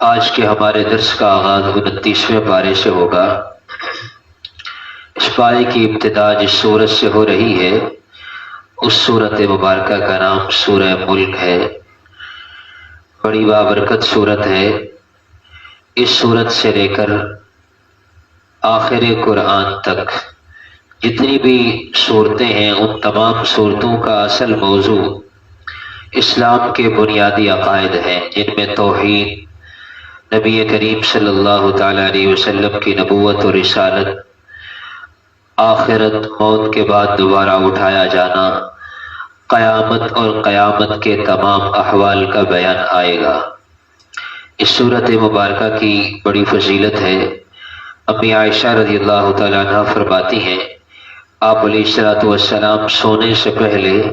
آج کے ہمارے درس کا آغاز 29ویں پارے سے ہوگا۔ اس پارے کی ابتدا جس سورت سے ہو رہی ہے اس سورت مبارکہ کا نام سورہ ملک ہے۔ بڑی بابرکت سورت ہے۔ اس سورت سے لے کر آخر قرآن تک جتنی بھی صورتیں ہیں ان تمام صورتوں کا اصل موضوع اسلام کے بنیادی عقائد ہیں، جن میں توحید، نبی کریم صلی اللہ تعالیٰ علیہ وسلم کی نبوت اور رسالت، آخرت، موت کے بعد دوبارہ اٹھایا جانا، قیامت اور قیامت کے تمام احوال کا بیان آئے گا۔ اس سورت مبارکہ کی بڑی فضیلت ہے۔ امی عائشہ رضی اللہ تعالیٰ عنہ فرماتی ہیں آپ علیہ الصلوۃ والسلام سونے سے پہلے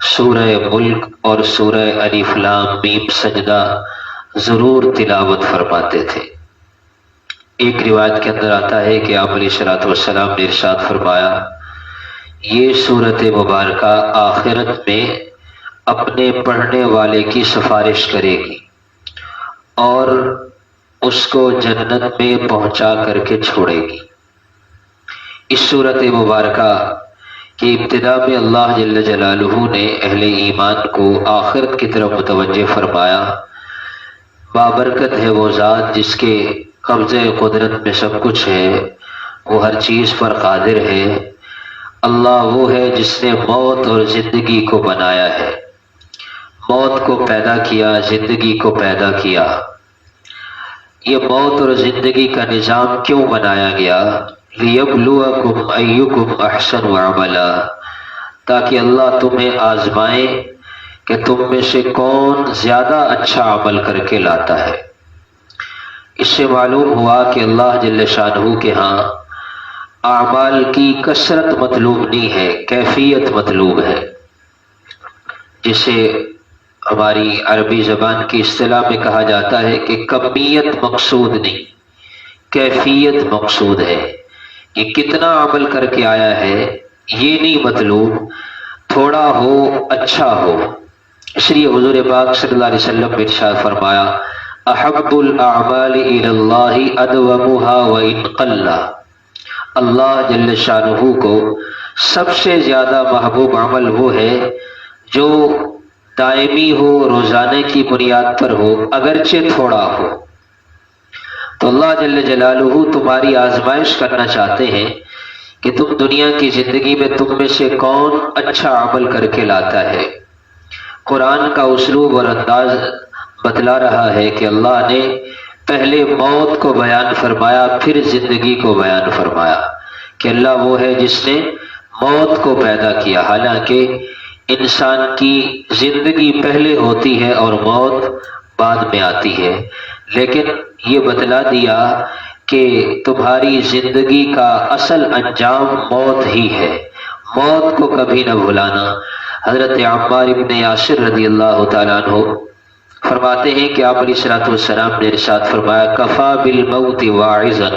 سورہ ملک اور سورہ الف لام میم سجدہ ضرور تلاوت فرماتے تھے۔ ایک روایت کے اندر آتا ہے کہ آپ علیہ الصلوۃ والسلام نے ارشاد فرمایا، یہ سورت مبارکہ آخرت میں اپنے پڑھنے والے کی سفارش کرے گی اور اس کو جنت میں پہنچا کر کے چھوڑے گی۔ اس سورت مبارکہ کی ابتدا میں اللہ جل جلالہ نے اہل ایمان کو آخرت کی طرف متوجہ فرمایا۔ بابرکت ہے وہ ذات جس کے قبضے قدرت میں سب کچھ ہے، وہ ہر چیز پر قادر ہے۔ اللہ وہ ہے جس نے موت اور زندگی کو بنایا ہے، موت کو پیدا کیا، زندگی کو پیدا کیا۔ یہ موت اور زندگی کا نظام کیوں بنایا گیا؟ لِيَبْلُوَكُمْ أَيُّكُمْ أَحْسَنُ عَمَلًا، تاکہ اللہ تمہیں آزمائے کہ تم میں سے کون زیادہ اچھا عمل کر کے لاتا ہے۔ اس سے معلوم ہوا کہ اللہ جل شانہ کے ہاں اعمال کی کثرت مطلوب نہیں ہے، کیفیت مطلوب ہے، جسے ہماری عربی زبان کی اصطلاح میں کہا جاتا ہے کہ کمیت مقصود نہیں، کیفیت مقصود ہے۔ کہ کتنا عمل کر کے آیا ہے یہ نہیں مطلوب، تھوڑا ہو اچھا ہو۔ اس لیے حضور پاک صلی اللہ علیہ وسلم نے ارشاد فرمایا، احب الاعمال الی اللہ ادومها وان قل۔ اللہ جل شانہ کو سب سے زیادہ محبوب عمل وہ ہے جو دائمی ہو، روزانے کی بنیاد پر ہو، اگرچہ تھوڑا ہو۔ تو اللہ جل جلالہ تمہاری آزمائش کرنا چاہتے ہیں کہ تم دنیا کی زندگی میں تم میں سے کون اچھا عمل کر کے لاتا ہے۔ قرآن کا اسلوب اور انداز بتلا رہا ہے کہ اللہ نے پہلے موت کو بیان فرمایا، پھر زندگی کو بیان فرمایا کہ اللہ وہ ہے جس نے موت کو پیدا کیا۔ حالانکہ انسان کی زندگی پہلے ہوتی ہے اور موت بعد میں آتی ہے، لیکن یہ بتلا دیا کہ تمہاری زندگی کا اصل انجام موت ہی ہے، موت کو کبھی نہ بھلانا۔ حضرت عمار بن یاسر رضی اللہ تعالیٰ عنہ فرماتے ہیں کہ آپ علیہ الصلوۃ والسلام نے ارشاد فرمایا، کفا بالموت واعظا،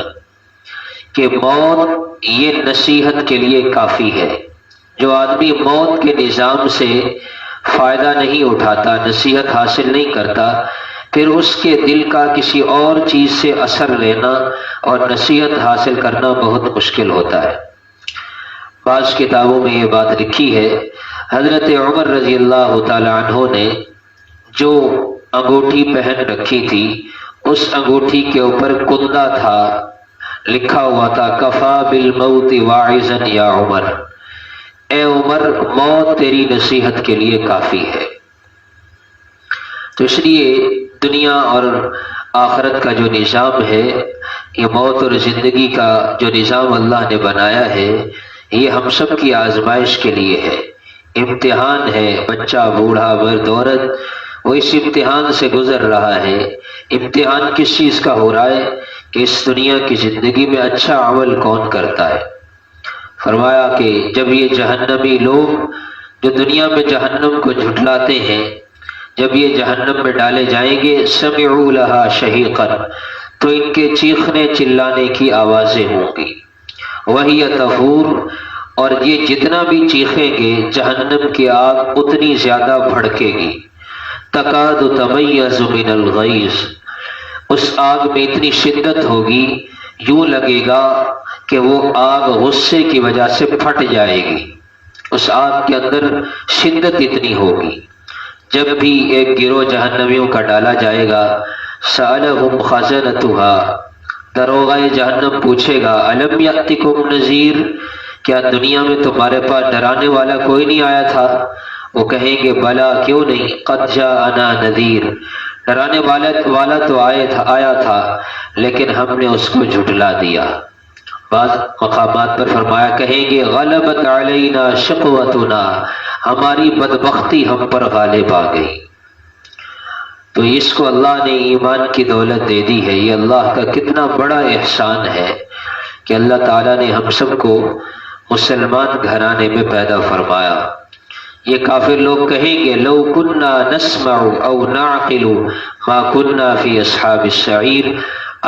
کہ موت یہ نصیحت کے لیے کافی ہے۔ جو آدمی موت کے نظام سے فائدہ نہیں اٹھاتا، نصیحت حاصل نہیں کرتا، پھر اس کے دل کا کسی اور چیز سے اثر لینا اور نصیحت حاصل کرنا بہت مشکل ہوتا ہے۔ بعض کتابوں میں یہ بات لکھی ہے، حضرت عمر رضی اللہ تعالی عنہ نے جو انگوٹھی پہن رکھی تھی اس انگوٹھی کے اوپر کندہ تھا، لکھا ہوا تھا، کفا بالموت واعظا یا عمر، اے عمر موت تیری نصیحت کے لیے کافی ہے۔ تو اس لیے دنیا اور آخرت کا جو نظام ہے، یہ موت اور زندگی کا جو نظام اللہ نے بنایا ہے، یہ ہم سب کی آزمائش کے لیے ہے، امتحان ہے۔ بچہ، بوڑھا، مرد، عورت، وہ اس امتحان سے گزر رہا ہے۔ امتحان کس چیز کا ہو رہا ہے؟ کہ اس دنیا کی زندگی میں اچھا عمل کون کرتا ہے۔ فرمایا کہ جب یہ جہنمی لوگ جو دنیا میں جہنم کو جھٹلاتے ہیں، جب یہ جہنم میں ڈالے جائیں گے، سمعوا لها شہیقا، تو ان کے چیخنے چلانے کی آوازیں ہوں گی، وہی تفور، اور یہ جتنا بھی چیخیں گے جہنم کی آگ اتنی زیادہ بھڑکے گی، تکاد تمیز من الغیظ، اس آگ میں اتنی شدت ہوگی، یوں لگے گا کہ وہ آگ غصے کی وجہ سے پھٹ جائے گی۔ اس آگ کے اندر شدت اتنی ہوگی۔ جب بھی ایک گروہ جہنمیوں کا ڈالا جائے گا، سألہم خزنتھا، دروغہ جہنم پوچھے گا، الم یأتکم نذیر، کیا دنیا میں تمہارے پاس ڈرانے والا کوئی نہیں آیا تھا؟ وہ کہیں گے بلا، کیوں نہیں، قد جاءنا نذیر، ڈرانے والا تو آیا تھا لیکن ہم نے اس کو جھٹلا دیا۔ بعض مقامات پر فرمایا، کہیں گے غلبت علینا شقوتنا، ہماری بدبختی ہم پر غالب آ گئی۔ تو اس کو اللہ نے ایمان کی دولت دے دی ہے۔ یہ اللہ کا کتنا بڑا احسان ہے کہ اللہ تعالیٰ نے ہم سب کو مسلمان گھرانے میں پیدا فرمایا۔ یہ کافر لوگ کہیں گے لو کننا نسمع او نعقل ما کننا فی اصحاب السعیر،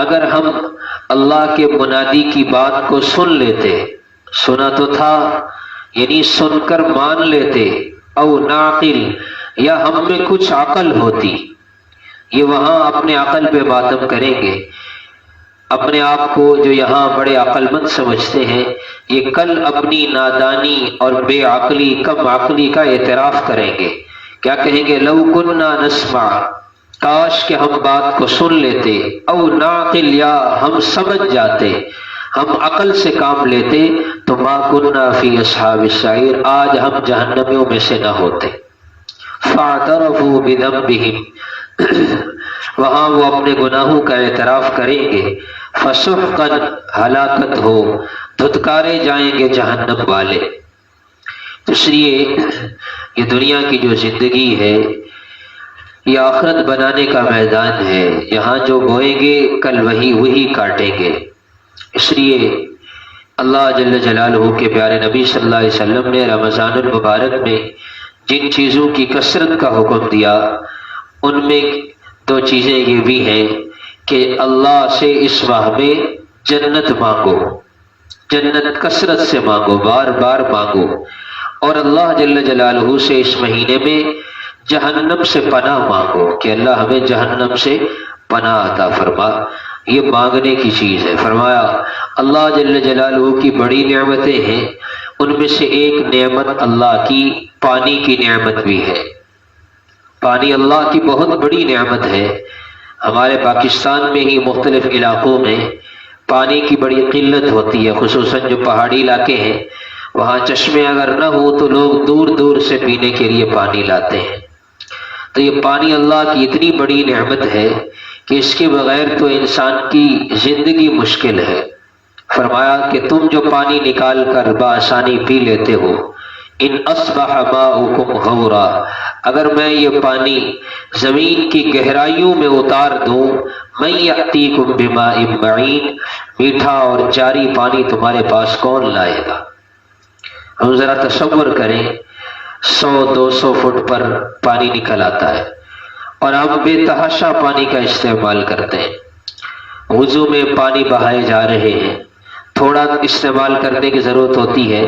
اگر ہم اللہ کے منادی کی بات کو سن لیتے، سنا تو تھا یعنی سن کر مان لیتے، او نعقل، یا ہم میں کچھ عقل ہوتی، یہ وہاں اپنے عقل پہ ماتم کریں گے۔ اپنے آپ کو جو یہاں بڑے عقل مند سمجھتے ہیں، یہ کل اپنی نادانی اور بے عقلی، کم عقلی کا اعتراف کریں گے۔ کیا کہیں گے؟ لو کننا نسمع، کاش کہ ہم بات کو سن لیتے، او نعقل، یا ہم سمجھ جاتے، ہم عقل سے کام لیتے، تو ما کننا فی اصحاب السعیر، آج ہم جہنمیوں میں سے نہ ہوتے۔ فاعترفوا بذنبہم، وہاں وہ اپنے گناہوں کا اعتراف کریں گے۔ فسحقا، ہلاکت ہو، دھتکارے جائیں گے جہنم والے۔ اس لیے یہ دنیا کی جو زندگی ہے یہ آخرت بنانے کا میدان ہے، یہاں جو بوئیں گے کل وہی کاٹیں گے۔ اس لیے اللہ جل جلالہ کے پیارے نبی صلی اللہ علیہ وسلم نے رمضان المبارک میں جن چیزوں کی کثرت کا حکم دیا، ان میں دو چیزیں یہ بھی ہیں کہ اللہ سے اس ماہ میں جنت مانگو، جنت کثرت سے مانگو، بار بار مانگو، اور اللہ جل جلالہ سے اس مہینے میں جہنم سے پناہ مانگو کہ اللہ ہمیں جہنم سے پناہ عطا فرما۔ یہ مانگنے کی چیز ہے۔ فرمایا اللہ جل جلالہ کی بڑی نعمتیں ہیں، ان میں سے ایک نعمت اللہ کی پانی کی نعمت بھی ہے۔ پانی اللہ کی بہت بڑی نعمت ہے۔ ہمارے پاکستان میں ہی مختلف علاقوں میں پانی کی بڑی قلت ہوتی ہے، خصوصاً جو پہاڑی علاقے ہیں وہاں چشمے اگر نہ ہو تو لوگ دور دور سے پینے کے لیے پانی لاتے ہیں۔ تو یہ پانی اللہ کی اتنی بڑی نعمت ہے کہ اس کے بغیر تو انسان کی زندگی مشکل ہے۔ فرمایا کہ تم جو پانی نکال کر بآسانی پی لیتے ہو، ان اصبح ماؤکم غورا، اگر میں یہ پانی زمین کی گہرائیوں میں اتار دوں، من یأتیکم بماء معین، میٹھا اور جاری پانی تمہارے پاس کون لائے گا؟ ہم ذرا تصور کریں 100-200 فٹ پر پانی نکل آتا ہے اور ہم بے تحاشا پانی کا استعمال کرتے ہیں۔ وضو میں پانی بہائے جا رہے ہیں، تھوڑا استعمال کرنے کی ضرورت ہوتی ہے،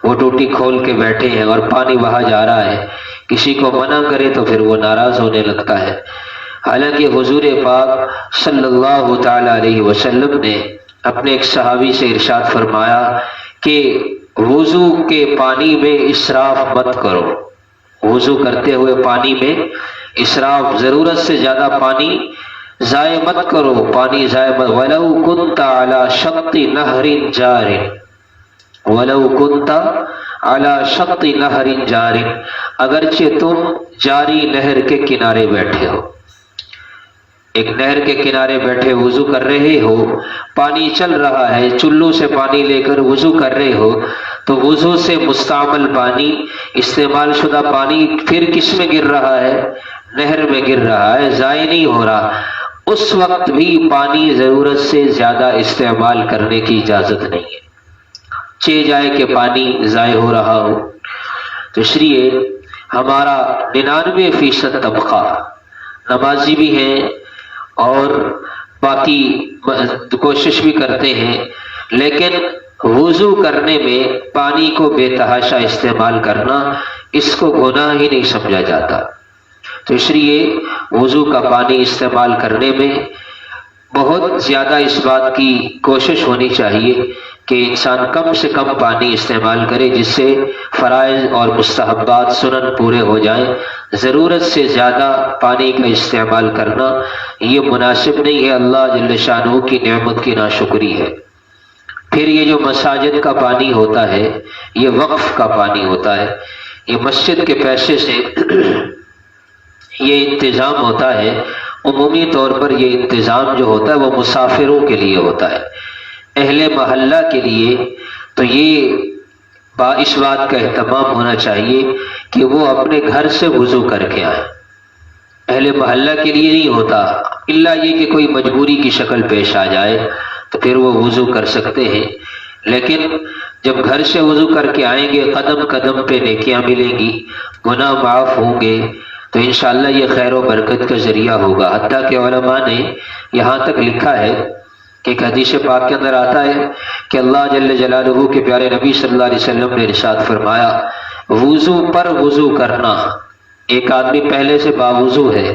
وہ ٹوٹی کھول کے بیٹھے ہیں اور پانی بہا جا رہا ہے، کسی کو منع کرے تو پھر وہ ناراض ہونے لگتا ہے۔ حالانکہ حضور پاک صلی اللہ تعالی علیہ وسلم نے اپنے ایک صحابی سے ارشاد فرمایا کہ وضو کے پانی میں اسراف مت کرو، وضو کرتے ہوئے پانی میں اسراف، ضرورت سے زیادہ پانی ضائع مت کرو، پانی ضائع مت۔ وَلَوْ كُنْتَ عَلَى شَطِّ نَهْرٍ جَارٍ، وَلَوْ كُنْتَ عَلَى شَطِّ نَهْرٍ جَارٍ، اگرچہ تم جاری نہر کے کنارے بیٹھے ہو، ایک نہر کے کنارے بیٹھے وضو کر رہے ہو، پانی چل رہا ہے، چلو سے پانی لے کر وضو کر رہے ہو، تو وضو سے مستعمل پانی، استعمال شدہ پانی پھر کس میں گر رہا ہے؟ نہر میں گر رہا ہے، ضائع نہیں ہو رہا۔ اس وقت بھی پانی ضرورت سے زیادہ استعمال کرنے کی اجازت نہیں ہے، چہ جائے کہ پانی ضائع ہو رہا ہو۔ تو اس لیے ہمارا 99% طبقہ نمازی بھی ہیں اور باقی کوشش بھی کرتے ہیں، لیکن وضو کرنے میں پانی کو بے تحاشا استعمال کرنا، اس کو گناہ ہی نہیں سمجھا جاتا۔ تو اس لیے وضو کا پانی استعمال کرنے میں بہت زیادہ اس بات کی کوشش ہونی چاہیے کہ انسان کم سے کم پانی استعمال کرے، جس سے فرائض اور مستحبات سنن پورے ہو جائیں۔ ضرورت سے زیادہ پانی کا استعمال کرنا یہ مناسب نہیں ہے، اللہ جل شانہ کی نعمت کی ناشکری ہے۔ پھر یہ جو مساجد کا پانی ہوتا ہے یہ وقف کا پانی ہوتا ہے، یہ مسجد کے پیسے سے یہ انتظام ہوتا ہے۔ عمومی طور پر یہ انتظام جو ہوتا ہے وہ مسافروں کے لیے ہوتا ہے، اہل محلہ کے لیے تو یہ اس بات کا اہتمام ہونا چاہیے کہ وہ اپنے گھر سے وضو کر کے آئیں۔ اہل محلہ کے لیے نہیں ہوتا، الا یہ کہ کوئی مجبوری کی شکل پیش آ جائے تو پھر وہ وضو کر سکتے ہیں، لیکن جب گھر سے وضو کر کے آئیں گے قدم قدم پہ نیکیاں ملیں گی، گناہ معاف ہوں گے، تو انشاءاللہ یہ خیر و برکت کا ذریعہ ہوگا۔ حتیٰ کہ علماء نے یہاں تک لکھا ہے کہ ایک حدیث پاک کے اندر آتا ہے کہ اللہ جل جلالہ کے پیارے نبی صلی اللہ علیہ وسلم نے ارشاد فرمایا، وضو پر وضو کرنا۔ ایک آدمی پہلے سے باوضو ہے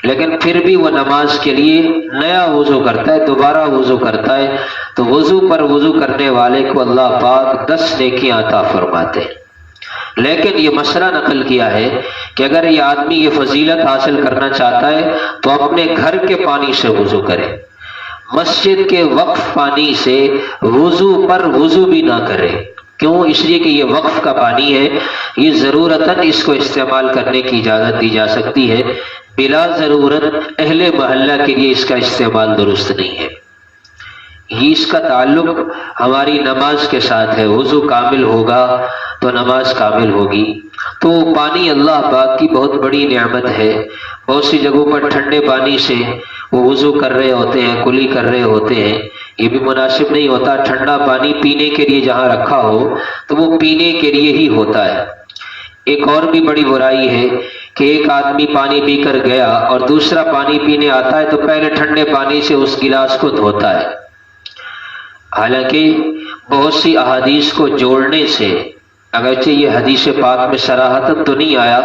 لیکن پھر بھی وہ نماز کے لیے نیا وضو کرتا ہے، دوبارہ وضو کرتا ہے، تو وضو پر وضو کرنے والے کو اللہ پاک 10 نیکیاں عطا فرماتے ہیں۔ لیکن یہ مسئلہ نقل کیا ہے کہ اگر یہ آدمی یہ فضیلت حاصل کرنا چاہتا ہے تو اپنے گھر کے پانی سے وضو کرے، مسجد کے وقف پانی سے وضو پر وضو بھی نہ کرے۔ کیوں؟ اس لیے کہ یہ وقف کا پانی ہے، یہ ضرورتاً اس کو استعمال کرنے کی اجازت دی جا سکتی ہے، بلا ضرورت اہل محلہ کے لیے اس کا استعمال درست نہیں ہے۔ یہ اس کا تعلق ہماری نماز کے ساتھ ہے، وضو کامل ہوگا تو نماز کامل ہوگی۔ تو پانی اللہ پاک کی بہت بڑی نعمت ہے۔ بہت سی جگہوں پر ٹھنڈے پانی سے وہ وضو کر رہے ہوتے ہیں، کلی کر رہے ہوتے ہیں، یہ بھی مناسب نہیں ہوتا۔ ٹھنڈا پانی پینے کے لیے جہاں رکھا ہو تو وہ پینے کے لیے ہی ہوتا ہے۔ ایک اور بھی بڑی برائی ہے کہ ایک آدمی پانی پی کر گیا اور دوسرا پانی پینے آتا ہے تو پہلے ٹھنڈے پانی سے اس گلاس کو دھوتا ہے۔ حالانکہ بہت سی احادیث کو جوڑنے سے، اگرچہ یہ حدیث پاک میں صراحتاً تو نہیں آیا،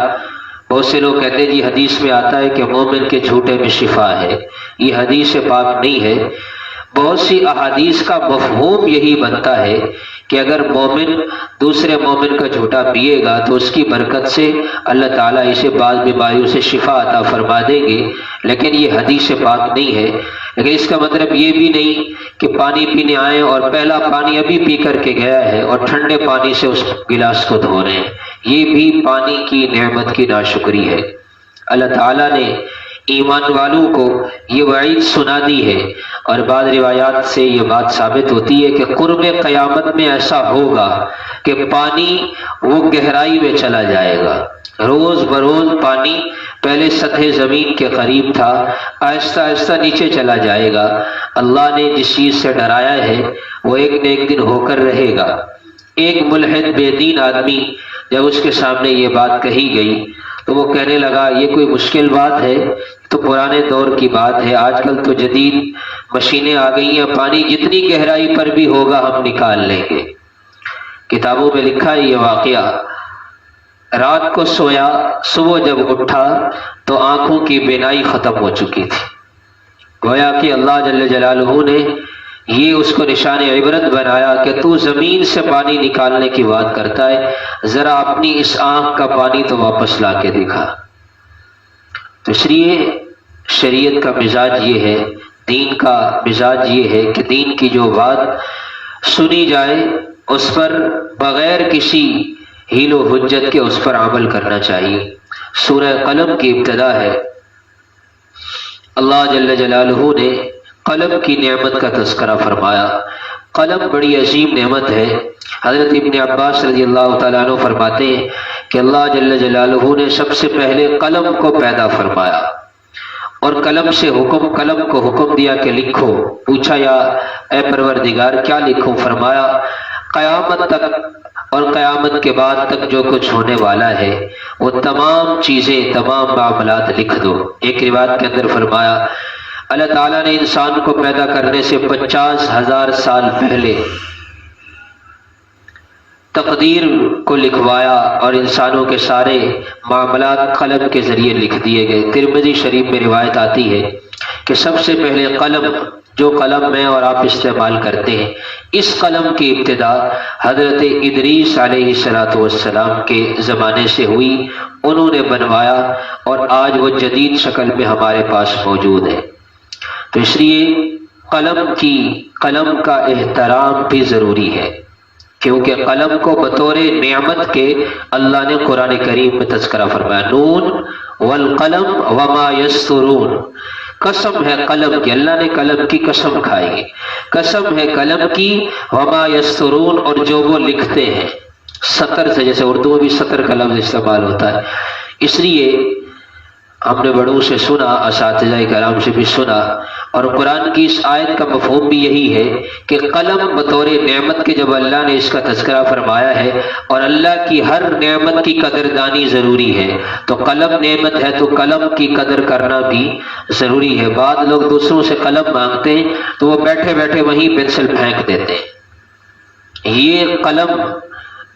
بہت سے لوگ کہتے ہیں جی حدیث میں آتا ہے کہ مومن کے جھوٹے میں شفا ہے، یہ حدیث پاک نہیں ہے۔ بہت سی احادیث کا مفہوم یہی بنتا ہے کہ اگر مومن دوسرے مومن کا جھوٹا پیے گا تو اس کی برکت سے اللہ تعالیٰ اسے بعض بیماریوں سے شفا عطا فرما دیں گے، لیکن یہ حدیث پاک نہیں ہے۔ لیکن اس کا مطلب یہ بھی نہیں کہ پانی پینے آئیں اور پہلا پانی ابھی پی کر کے گیا ہے اور ٹھنڈے پانی سے اس گلاس کو دھو رہے ہیں، یہ بھی پانی کی نعمت کی ناشکری ہے۔ اللہ تعالیٰ نے ایمان والوں کو یہ وعید سنا دی ہے، اور بعض روایات سے یہ بات ثابت ہوتی ہے کہ قرب قیامت میں ایسا ہوگا کہ پانی وہ گہرائی میں چلا جائے گا۔ روز بروز پانی پہلے سطح زمین کے قریب تھا، آہستہ آہستہ نیچے چلا جائے گا۔ اللہ نے جس چیز سے ڈرایا ہے وہ ایک نہ ایک دن ہو کر رہے گا۔ ایک ملحد بے دین آدمی جب اس کے سامنے یہ بات کہی گئی تو وہ کہنے لگا یہ کوئی مشکل بات ہے، تو پرانے دور کی بات ہے، آج کل تو جدید مشینیں آ گئی ہیں، پانی جتنی گہرائی پر بھی ہوگا ہم نکال لیں گے۔ کتابوں میں لکھا ہے یہ واقعہ، رات کو سویا، صبح جب اٹھا تو آنکھوں کی بینائی ختم ہو چکی تھی۔ گویا کہ اللہ جل جلالہ نے یہ اس کو نشان عبرت بنایا کہ تو زمین سے پانی نکالنے کی بات کرتا ہے، ذرا اپنی اس آنکھ کا پانی تو واپس لا کے دکھا۔ تو اس لیے شریعت کا مزاج یہ ہے، دین کا مزاج یہ ہے کہ دین کی جو بات سنی جائے اس پر بغیر کسی حیل و حجت کے اس پر عمل کرنا چاہیے۔ سورہ قلم کی ابتدا ہے، اللہ جل جلالہ نے قلم کی نعمت کا تذکرہ فرمایا۔ قلم بڑی عظیم نعمت ہے۔ حضرت ابن عباس رضی اللہ تعالیٰ عنہ فرماتے ہیں کہ اللہ جل جلالہ نے سب سے پہلے قلم کو پیدا فرمایا اور قلم کو حکم دیا کہ لکھو۔ پوچھا یا اے پروردگار کیا لکھوں؟ فرمایا قیامت تک اور قیامت کے بعد تک جو کچھ ہونے والا ہے وہ تمام چیزیں، تمام معاملات لکھ دو۔ ایک روایت کے اندر فرمایا اللہ تعالیٰ نے انسان کو پیدا کرنے سے 50,000 سال پہلے تقدیر کو لکھوایا اور انسانوں کے سارے معاملات قلم کے ذریعے لکھ دیے گئے۔ ترمذی شریف میں روایت آتی ہے کہ سب سے پہلے قلم، جو قلم میں اور آپ استعمال کرتے ہیں، اس قلم کی ابتدا حضرت ادریس علیہ السلام کے زمانے سے ہوئی، انہوں نے بنوایا اور آج وہ جدید شکل میں ہمارے پاس موجود ہے۔ تو اس لیے قلم کا احترام بھی ضروری ہے، کیونکہ قلم کو بطور نعمت کے اللہ نے قرآن کریم میں تذکرہ فرمایا، نون والقلم وما یسطرون، قسم ہے قلم کی، اللہ نے قلم کی قسم کھائی ہے، قسم ہے قلم کی، وما یسطرون، اور جو وہ لکھتے ہیں، سطر سے، جیسے اردو میں بھی سطر کا لفظ استعمال ہوتا ہے۔ اس لیے ہم نے بڑوں سے سنا، اساتذہ کرام سے بھی سنا، اور قرآن کی اس آیت کا مفہوم بھی یہی ہے کہ قلم بطور نعمت کے جب اللہ نے اس کا تذکرہ فرمایا ہے، اور اللہ کی ہر نعمت کی قدردانی ضروری ہے، تو قلم نعمت ہے تو قلم کی قدر کرنا بھی ضروری ہے۔ بعض لوگ دوسروں سے قلم مانگتے ہیں تو وہ بیٹھے بیٹھے وہیں پینسل پھینک دیتے ہیں، یہ قلم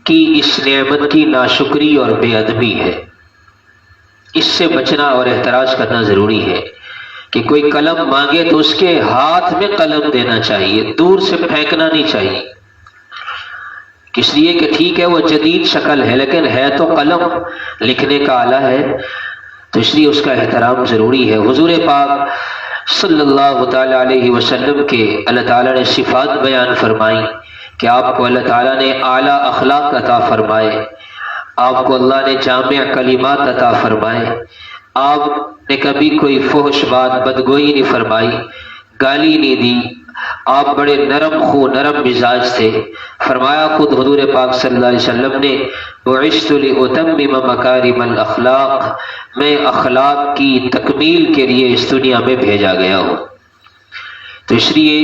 کی اس نعمت کی ناشکری اور بے ادبی ہے، اس سے بچنا اور احتراز کرنا ضروری ہے کہ کوئی قلم مانگے تو اس کے ہاتھ میں قلم دینا چاہیے، دور سے پھینکنا نہیں چاہیے، اس لیے کہ ٹھیک ہے وہ جدید شکل ہے لیکن ہے تو قلم، لکھنے کا آلہ ہے، تو اس لیے اس کا احترام ضروری ہے۔ حضور پاک صلی اللہ تعالی علیہ وسلم کے اللہ تعالیٰ نے صفات بیان فرمائی کہ آپ کو اللہ تعالیٰ نے اعلیٰ اخلاق عطا فرمائے، آپ کو اللہ نے جامع کلمات عطا فرمائے، آپ نے کبھی کوئی فحش بات، بدگوئی نہیں فرمائی، گالی نہیں دی، آپ بڑے نرم خو، نرم مزاج تھے۔ فرمایا خود حضور پاک صلی اللہ علیہ وسلم نے، بعثت لأتمم مکارم الاخلاق، میں اخلاق کی تکمیل کے لیے اس دنیا میں بھیجا گیا ہوں۔ تو اس لیے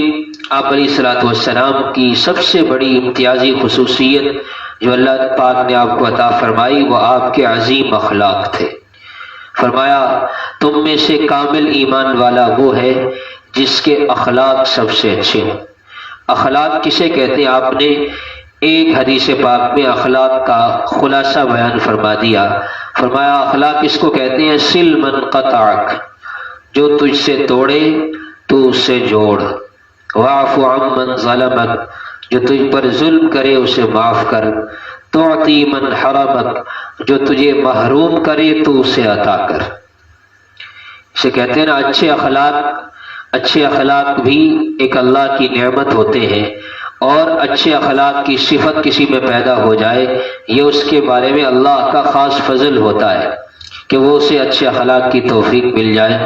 آپ علیہ الصلوۃ والسلام کی سب سے بڑی امتیازی خصوصیت جو اللہ پاک نے آپ کو عطا فرمائی وہ آپ کے عظیم اخلاق تھے۔ فرمایا تم میں سے کامل ایمان والا وہ ہے جس کے اخلاق سب سے اچھے ہوں۔ اخلاق کسے کہتے ہیں؟ آپ نے ایک حدیث پاک میں اخلاق کا خلاصہ بیان فرما دیا۔ فرمایا اخلاق اس کو کہتے ہیں سل من قطعک، جو تجھ سے توڑے تو اس سے جوڑ، واعف عمن ظلمک، جو تجھ پر ظلم کرے اسے معاف کر، تعطی من حرمک، جو تجھے محروم کرے تو اسے عطا کر۔ اسے کہتے ہیں نا اچھے اخلاق بھی ایک اللہ کی نعمت ہوتے ہیں، اور اچھے اخلاق کی صفت کسی میں پیدا ہو جائے یہ اس کے بارے میں اللہ کا خاص فضل ہوتا ہے کہ وہ اسے اچھے اخلاق کی توفیق مل جائے۔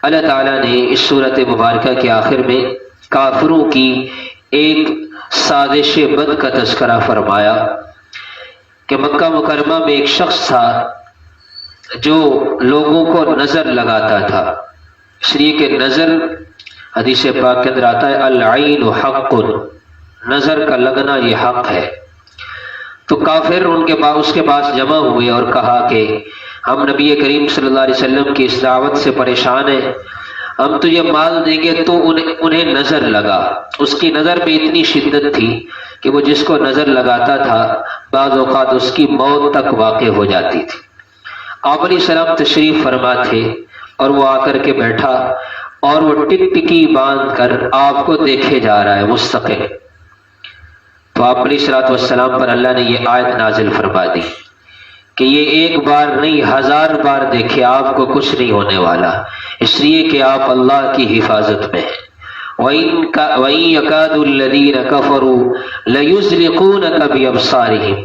اللہ تعالیٰ نے اس صورت مبارکہ کے آخر میں کافروں کی ایک سازش بد کا تذکرہ فرمایا کہ مکہ مکرمہ میں ایک شخص تھا جو لوگوں کو نظر لگاتا تھا، اس لیے کہ نظر حدیث پاک کے اندر آتا ہے العین حق، نظر کا لگنا یہ حق ہے۔ تو کافر اس کے پاس جمع ہوئے اور کہا کہ ہم نبی کریم صلی اللہ علیہ وسلم کی اس دعوت سے پریشان ہیں، ہم تجھے مال دیں گے تو انہیں نظر لگا۔ اس کی نظر میں اتنی شدت تھی کہ وہ جس کو نظر لگاتا تھا بعض اوقات اس کی موت تک واقع ہو جاتی تھی۔ آپ علیہ السلام تشریف فرما تھے اور وہ آ کر کے بیٹھا اور وہ ٹک ٹکی باندھ کر آپ کو دیکھے جا رہا ہے مستقل۔ تو آپ علیہ الصلوۃ والسلام پر اللہ نے یہ آیت نازل فرما دی کہ یہ ایک بار نہیں 1000 بار دیکھے آپ کو کچھ نہیں ہونے والا، اس لیے کہ آپ اللہ کی حفاظت میں ہیں۔ وَإِن يَكَادُ الَّذِينَ كَفَرُوا لَيُزْلِقُونَكَ بِأَبْصَارِهِمْ،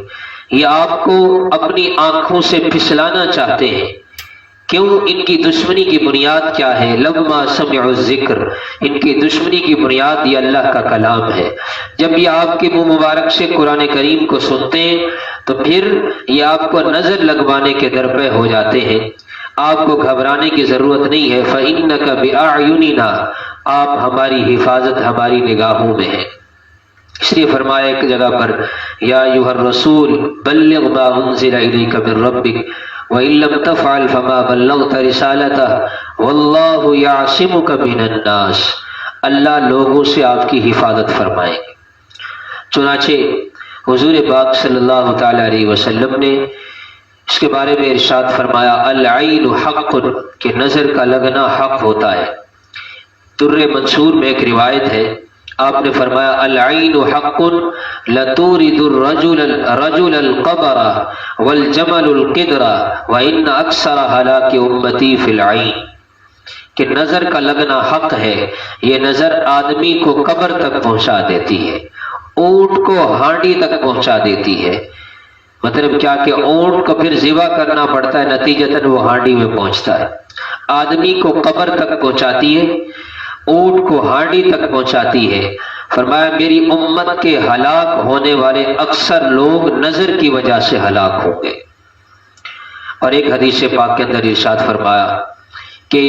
یہ آپ کو اپنی آنکھوں سے پھسلانا چاہتے ہیں۔ کیوں؟ ان کی دشمنی کی بنیاد کیا ہے؟ لما سمعوا الذکر، ان کی دشمنی کی بنیاد یہ اللہ کا کلام ہے۔ جب یہ آپ کے منہ مبارک سے قرآن کریم کو سنتے ہیں تو پھر یہ آپ کو نظر لگوانے کے درپے ہو جاتے ہیں۔ آپ کو گھبرانے کی ضرورت نہیں ہے۔ فَإِنَّكَ بِأَعْيُنِنَا، آپ ہماری حفاظت، ہماری نگاہوں میں ہیں۔ اس لیے فرمایا ایک جگہ پر یا ایھا الرسول بلغ ما انزل الیک من ربک وَإِن لَّمْ تَفْعَلْ فَمَا بَلَّغْتَ رِسَالَتَهُ وَاللَّهُ يَعْصِمُكَ مِنَ النَّاسِ، اللہ لوگوں سے آپ کی حفاظت فرمائیں گے۔ چنانچہ حضور پاک صلی اللہ تعالی علیہ وسلم نے اس کے بارے میں ارشاد فرمایا العین حق، کہ نظر کا لگنا حق ہوتا ہے۔ در منصور میں ایک روایت ہے، آپ نے فرمایا العین حق لتورد الرجل القبر والجمل القدر وان اکثر ہلاک امتی فی العین، کہ نظر کا لگنا حق ہے، یہ نظر آدمی کو قبر تک پہنچا دیتی ہے، اونٹ کو ہانڈی تک پہنچا دیتی ہے۔ مطلب کیا کہ اونٹ کو پھر ذبح کرنا پڑتا ہے، نتیجتاً وہ ہانڈی میں پہنچتا ہے۔ آدمی کو قبر تک پہنچاتی ہے، اونٹ کو ہانڈی تک پہنچاتی ہے۔ فرمایا میری امت کے ہلاک ہونے والے اکثر لوگ نظر کی وجہ سے ہلاک ہوں گے۔ اور ایک حدیث پاک کے اندر ارشاد فرمایا کہ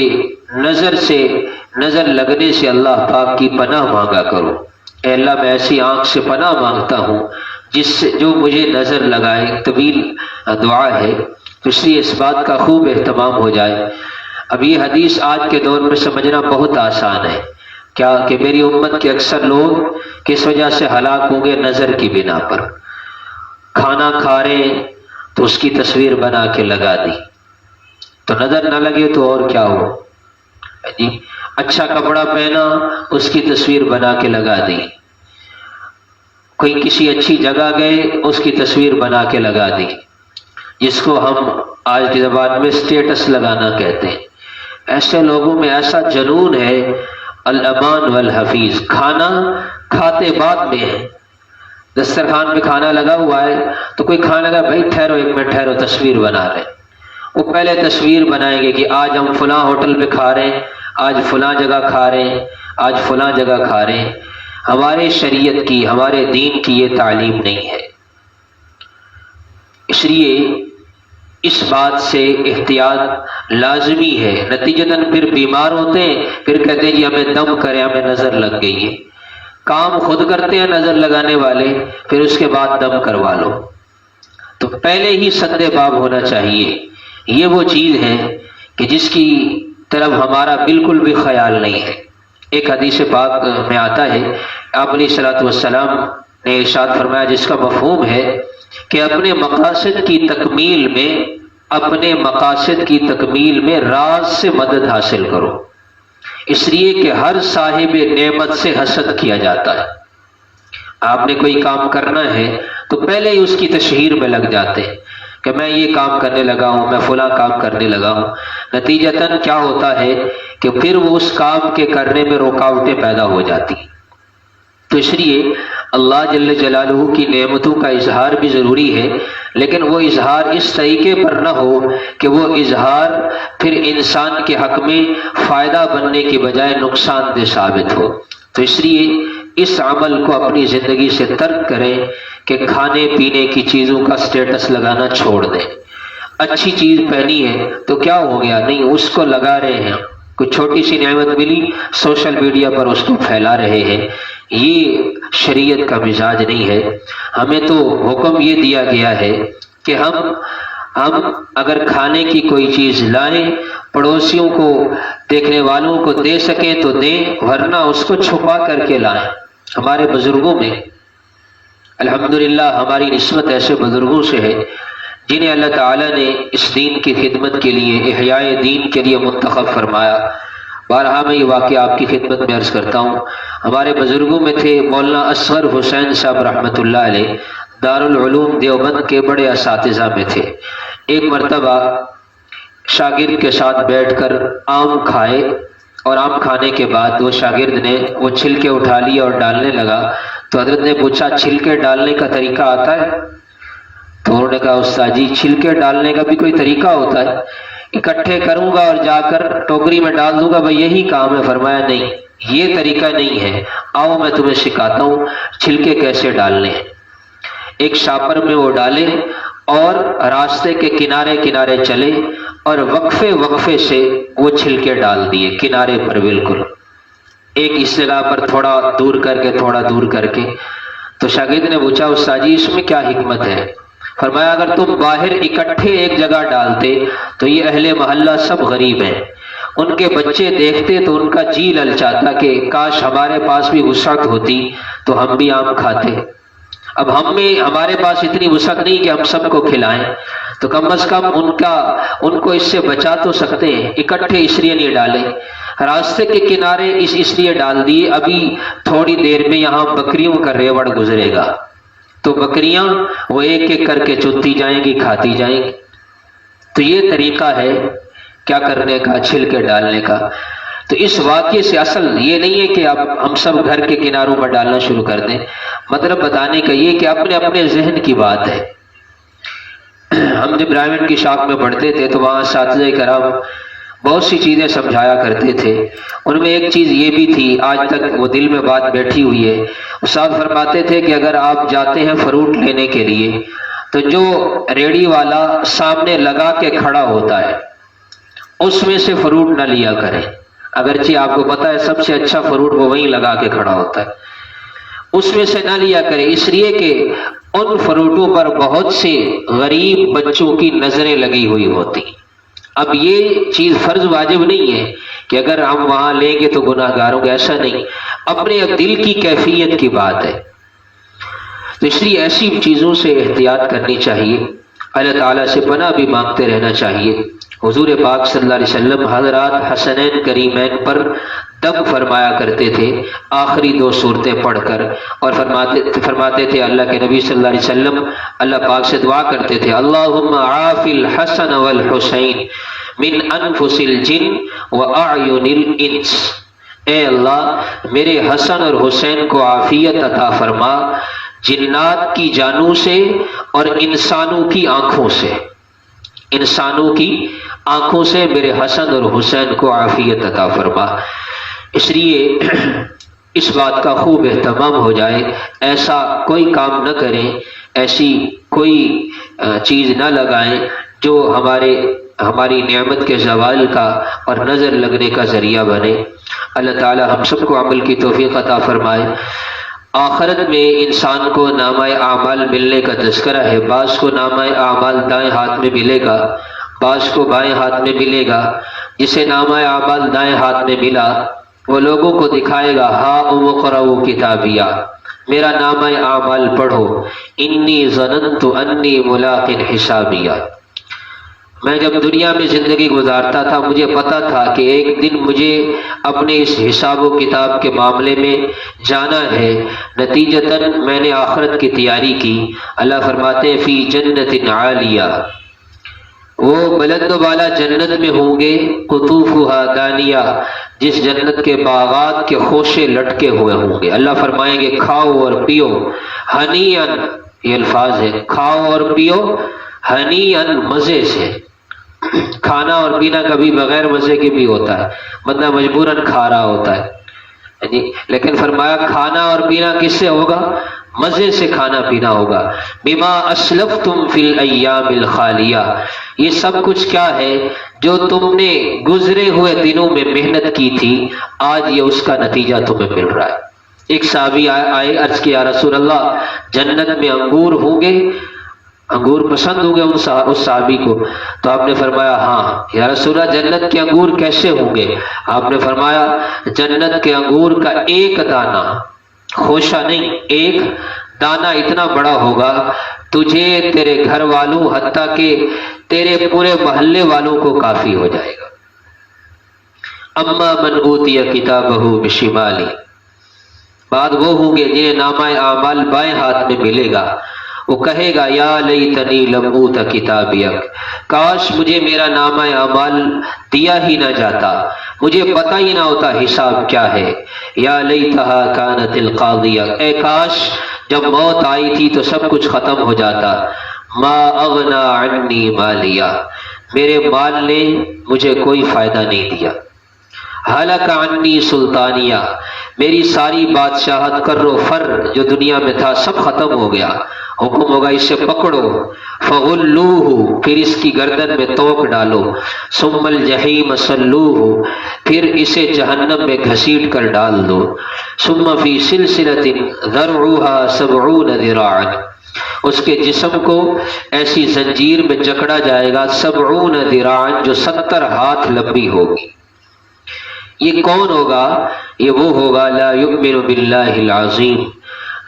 نظر لگنے سے اللہ پاک کی پناہ مانگا کرو۔ اے اللہ میں ایسی آنکھ سے پناہ مانگتا ہوں جو مجھے نظر لگائے۔ طویل دعا ہے، تو اس لیے اس بات کا خوب اہتمام ہو جائے۔ اب یہ حدیث آج کے دور میں سمجھنا بہت آسان ہے، کیا کہ میری امت کے اکثر لوگ کس وجہ سے ہلاک ہوں گے؟ نظر کی بنا پر۔ کھانا کھا رہے ہیں تو اس کی تصویر بنا کے لگا دی، تو نظر نہ لگے تو اور کیا ہو جی؟ اچھا کپڑا پہنا، اس کی تصویر بنا کے لگا دی۔ کوئی کسی اچھی جگہ گئے، اس کی تصویر بنا کے لگا دی، جس کو ہم آج کی زبان میں اسٹیٹس لگانا کہتے ہیں۔ ایسے لوگوں میں ایسا جنون ہے، الامان والحفیظ، کھانا کھاتے بعد میں ہے۔ دسترخوان میں کھانا لگا ہوا ہے تو کوئی کھانا لگا، بھائی ٹھہرو ایک منٹ ٹھہرو، تصویر بنا رہے ہیں۔ وہ پہلے تصویر بنائیں گے کہ آج ہم فلاں ہوٹل پہ کھا رہے ہیں، آج فلاں جگہ کھا رہے ہیں، آج فلاں جگہ کھا رہے ہیں۔ ہمارے شریعت کی، ہمارے دین کی یہ تعلیم نہیں ہے۔ اس لیے اس بات سے احتیاط لازمی ہے۔ نتیجتاً پھر بیمار ہوتے ہیں، پھر کہتے ہیں جی ہمیں دم کرے، ہمیں نظر لگ گئی ہے۔ کام خود کرتے ہیں نظر لگانے والے، پھر اس کے بعد دم کروا لو۔ تو پہلے ہی سدے باب ہونا چاہیے۔ یہ وہ چیز ہے کہ جس کی طرف ہمارا بالکل بھی خیال نہیں ہے۔ ایک حدیث پاک میں آتا ہے، آپ علیہ الصلوۃ والسلام نے ارشاد فرمایا، جس کا مفہوم ہے کہ اپنے مقاصد کی تکمیل میں راز سے مدد حاصل کرو، اس لیے کہ ہر صاحب نعمت سے حسد کیا جاتا ہے۔ آپ نے کوئی کام کرنا ہے تو پہلے ہی اس کی تشہیر میں لگ جاتے ہیں کہ میں یہ کام کرنے لگا ہوں، میں فلاں کام کرنے لگا ہوں۔ نتیجتاً کیا ہوتا ہے کہ پھر وہ اس کام کے کرنے میں رکاوٹیں پیدا ہو جاتی۔ تو اس لیے اللہ جل جلالہ کی نعمتوں کا اظہار بھی ضروری ہے، لیکن وہ اظہار اس طریقے پر نہ ہو کہ وہ اظہار پھر انسان کے حق میں فائدہ بننے کی بجائے نقصان دہ ثابت ہو۔ تو اس لیے اس عمل کو اپنی زندگی سے ترک کریں کہ کھانے پینے کی چیزوں کا سٹیٹس لگانا چھوڑ دیں۔ اچھی چیز پہنی ہے تو کیا ہو گیا؟ نہیں، اس کو لگا رہے ہیں۔ کوئی چھوٹی سی نعمت ملی، سوشل میڈیا پر اس کو پھیلا رہے ہیں۔ یہ شریعت کا مزاج نہیں ہے۔ ہمیں تو حکم یہ دیا گیا ہے کہ ہم اگر کھانے کی کوئی چیز لائیں، پڑوسیوں کو، دیکھنے والوں کو دے سکیں تو دیں، ورنہ اس کو چھپا کر کے لائیں۔ ہمارے بزرگوں میں الحمدللہ ہماری نسبت ایسے بزرگوں سے ہے جنہیں اللہ تعالیٰ نے اس دین کی خدمت کے لیے، احیاء دین کے لیے منتخب فرمایا۔ بارہا میں یہ واقعہ آپ کی خدمت میں عرض کرتا ہوں۔ ہمارے بزرگوں میں تھے مولانا اصغر حسین صاحب رحمۃ اللہ علیہ، دارالعلوم دیوبند کے بڑے اساتذہ میں تھے۔ ایک مرتبہ شاگرد کے ساتھ بیٹھ کر آم کھائے، اور آم کھانے کے بعد وہ شاگرد نے وہ چھلکے اٹھا لیے اور ڈالنے لگا، تو حضرت نے پوچھا چھلکے ڈالنے کا طریقہ آتا ہے؟ تو انہوں نے کہا استاد جی چھلکے ڈالنے کا بھی کوئی طریقہ ہوتا ہے؟ اکٹھے کروں گا اور جا کر ٹوکری میں ڈال دوں گا، بھائی یہی کام ہے؟ فرمایا نہیں، یہ طریقہ نہیں ہے، آؤ میں تمہیں سکھاتا ہوں چھلکے کیسے ڈالنے ہیں۔ ایک شاپر میں وہ ڈالے اور راستے کے کنارے کنارے چلے اور وقفے سے وہ چھلکے ڈال دیے کنارے پر، بالکل ایک اس جگہ پر تھوڑا دور کر کے۔ تو شاگرد نے پوچھا استاد جی اس میں کیا حکمت ہے؟ فرمایا اگر تم باہر اکٹھے ایک جگہ ڈالتے تو یہ اہل محلہ سب غریب ہیں، ان کے بچے دیکھتے تو ان کا جی للچاتا کہ کاش ہمارے پاس بھی وسعت ہوتی تو ہم بھی آم کھاتے۔ اب ہمارے پاس اتنی وسعت نہیں کہ ہم سب کو کھلائیں، تو کم از کم ان کو اس سے بچا تو سکتے ہیں، اکٹھے اس لیے نہیں ڈالے۔ راستے کے کنارے اس لیے ڈال دیے ابھی تھوڑی دیر میں یہاں بکریوں کا ریوڑ گزرے گا، تو بکریاں وہ ایک ایک کر کے چنتی جائیں گی، کھاتی جائیں گی۔ تو یہ طریقہ ہے کیا کرنے کا، چھلکے ڈالنے کا۔ تو اس واقعے سے اصل یہ نہیں ہے کہ اب ہم سب گھر کے کناروں پر ڈالنا شروع کر دیں، مطلب بتانے کا یہ کہ اپنے اپنے ذہن کی بات ہے۔ ہم جب برائمن کی شاخ میں پڑھتے تھے تو وہاں اساتذہ کرام بہت سی چیزیں سمجھایا کرتے تھے، ان میں ایک چیز یہ بھی تھی، آج تک وہ دل میں بات بیٹھی ہوئی ہے۔ استاد فرماتے تھے کہ اگر آپ جاتے ہیں فروٹ لینے کے لیے تو جو ریڑھی والا سامنے لگا کے کھڑا ہوتا ہے اس میں سے فروٹ نہ لیا کریں، اگرچہ آپ کو پتا ہے سب سے اچھا فروٹ وہ وہیں لگا کے کھڑا ہوتا ہے، اس میں سے نہ لیا کریں، اس لیے کہ ان فروٹوں پر بہت سے غریب بچوں کی نظریں لگی ہوئی ہوتی۔ اب یہ چیز فرض واجب نہیں ہے کہ اگر ہم وہاں لیں گے تو گناہ گار ہوں گے، ایسا نہیں، اپنے دل کی کیفیت کی بات ہے۔ تو اس لیے ایسی چیزوں سے احتیاط کرنی چاہیے، اللہ تعالیٰ سے پناہ بھی مانگتے رہنا چاہیے۔ حضور پاک صلی اللہ علیہ وسلم حضرات حسنین کریمین پر دم فرمایا کرتے تھے آخری 2 صورتیں پڑھ کر، اور فرماتے تھے اللہ کے نبی صلی اللہ علیہ وسلم اللہ پاک سے دعا کرتے تھے، اللہم عاف الحسن والحسین من انفس الجن واعین الانس، اے اللہ میرے حسن اور حسین کو عافیت عطا فرما جنات کی جانوں سے اور انسانوں کی آنکھوں سے، انسانوں کی آنکھوں سے میرے حسن اور حسین کو عافیت عطا فرما۔ اس لیے اس بات کا خوب اہتمام ہو جائے، ایسا کوئی کام نہ کریں، ایسی کوئی چیز نہ لگائیں جو ہماری نعمت کے زوال کا اور نظر لگنے کا ذریعہ بنے۔ اللہ تعالی ہم سب کو عمل کی توفیق عطا فرمائے۔ آخرت میں انسان کو نامہ اعمال ملنے کا تذکرہ ہے، بعض کو نامہ اعمال دائیں ہاتھ میں ملے گا، بعض کو بائیں ہاتھ میں ملے گا۔ جسے نامہ اعمال دائیں ہاتھ میں ملا وہ لوگوں کو دکھائے گا، ہا اقرؤ کتابیہ، میرا نامہ اعمال پڑھو، انی ظننت انی ملاق حسابیہ، میں جب دنیا میں زندگی گزارتا تھا مجھے پتا تھا کہ ایک دن مجھے اپنے اس حساب و کتاب کے معاملے میں جانا ہے، نتیجتاً میں نے آخرت کی تیاری کی۔ اللہ فرماتے ہیں فی جنت عالیہ، وہ بلند و بالا جنت میں ہوں گے، قطوفہا دانیہ، جس جنت کے باغات کے خوشے لٹکے ہوئے ہوں گے۔ اللہ فرمائیں گے کھاؤ اور پیو ہنیئن، یہ الفاظ ہے، کھاؤ اور پیو ہنیئن، مزے سے۔ کھانا اور پینا کبھی بغیر مزے کے بھی ہوتا ہے، بندہ مجبوراً کھا رہا ہوتا ہے جی، لیکن فرمایا کھانا اور پینا کس سے ہوگا؟ مزے سے کھانا پینا ہوگا۔ بما اسلفتم فی الایام الخالیہ، یہ سب کچھ کیا ہے؟ جو تم نے گزرے ہوئے دنوں میں محنت کی تھی، آج یہ اس کا نتیجہ تمہیں مل رہا ہے۔ ایک صحابی آئے، عرض کیا رسول اللہ جنت میں انگور ہوں گے؟ انگور پسند ہوں گے اس صحابی کو؟ تو آپ نے فرمایا ہاں یا رسول اللہ جنت کے انگور کیسے ہوں گے؟ آپ نے فرمایا جنت کے انگور کا ایک دانہ، خوشہ نہیں، ایک دانہ اتنا بڑا ہوگا تجھے، تیرے گھر والوں، حتیٰ کہ تیرے پورے محلے والوں کو کافی ہو جائے گا۔ اما من اوتی کتابہ بشمالی، بعد وہ ہوں گے جنہیں نامہ اعمال بائیں ہاتھ میں ملے گا، وہ کہے گا یا لیتنی لم اوت کتابیک، کاش مجھے میرا نامہ اعمال دیا ہی نہ جاتا، مجھے پتہ ہی نہ ہوتا حساب کیا ہے۔ یا لیتہا کانت القاضیہ، اے کاش جب موت آئی تھی تو سب کچھ ختم ہو جاتا۔ ما اغنا عنی مالیہ، میرے مال نے مجھے کوئی فائدہ نہیں دیا۔ ہلک عنی سلطانیہ، میری ساری بادشاہت کر و فر جو دنیا میں تھا سب ختم ہو گیا، حکم ہوگا اسے پکڑو، فغلوہ، پھر اس کی گردن میں توق ڈالو، ثم الجحیم صلوہ، پھر اسے جہنم میں گھسیٹ کر ڈال دو، ثم فی سلسلۃ ذرعھا 70 ذراعا، اس کے جسم کو ایسی زنجیر میں جکڑا جائے گا 70 ذراعا، جو 70 ہاتھ لمبی ہوگی۔ یہ کون ہوگا؟ یہ وہ ہوگا لا یؤمن باللہ العظیم،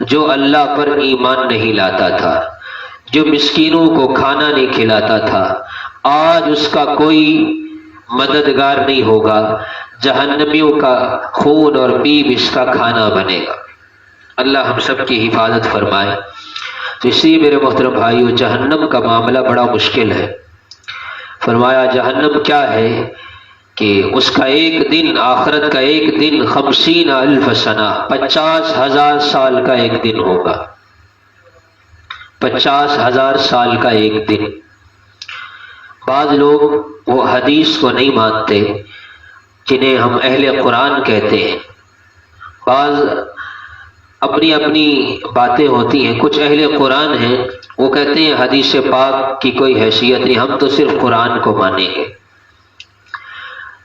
جو اللہ پر ایمان نہیں لاتا تھا، جو مسکینوں کو کھانا نہیں کھلاتا تھا، آج اس کا کوئی مددگار نہیں ہوگا، جہنمیوں کا خون اور پیپ اس کا کھانا بنے گا۔ اللہ ہم سب کی حفاظت فرمائے۔ تو اسی میرے محترم بھائیو، جہنم کا معاملہ بڑا مشکل ہے۔ فرمایا جہنم کیا ہے کہ اس کا ایک دن، آخرت کا ایک دن 50,000 سنہ، 50,000 سال کا ایک دن ہوگا، 50,000 سال کا ایک دن۔ بعض لوگ وہ حدیث کو نہیں مانتے جنہیں ہم اہل قرآن کہتے ہیں، بعض اپنی اپنی باتیں ہوتی ہیں۔ کچھ اہل قرآن ہیں، وہ کہتے ہیں حدیث پاک کی کوئی حیثیت نہیں، ہم تو صرف قرآن کو مانیں گے۔